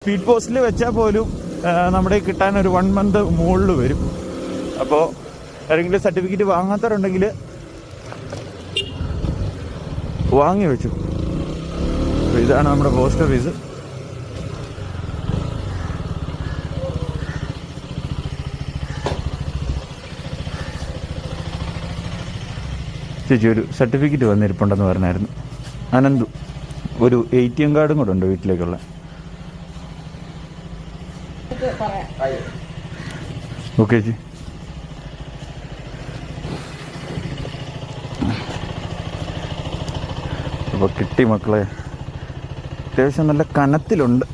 Speed പോസ്റ്റിൽ വെച്ചാൽ പോലും നമ്മുടെ കിട്ടാൻ ഒരു 1 മന്ത് മുകളിൽ വരും. അപ്പോൾ ആരെങ്കിലും സർട്ടിഫിക്കറ്റ് വാങ്ങാത്തവരുണ്ടെങ്കിൽ വാങ്ങി വെച്ചു. അപ്പോൾ ഇതാണ് നമ്മുടെ പോസ്റ്റ് ഓഫീസ്. ചേച്ചി ഒരു സർട്ടിഫിക്കറ്റ് വന്നിരിപ്പുണ്ടെന്ന് പറഞ്ഞായിരുന്നു. അനന്തു ഒരു ATM കാർഡും കൂടെ ഉണ്ട് വീട്ടിലേക്കുള്ള. ഓക്കെ ചേച്ചി. അപ്പോൾ കിട്ടി മക്കളെ, അത്യാവശ്യം നല്ല കനത്തിലുണ്ട്.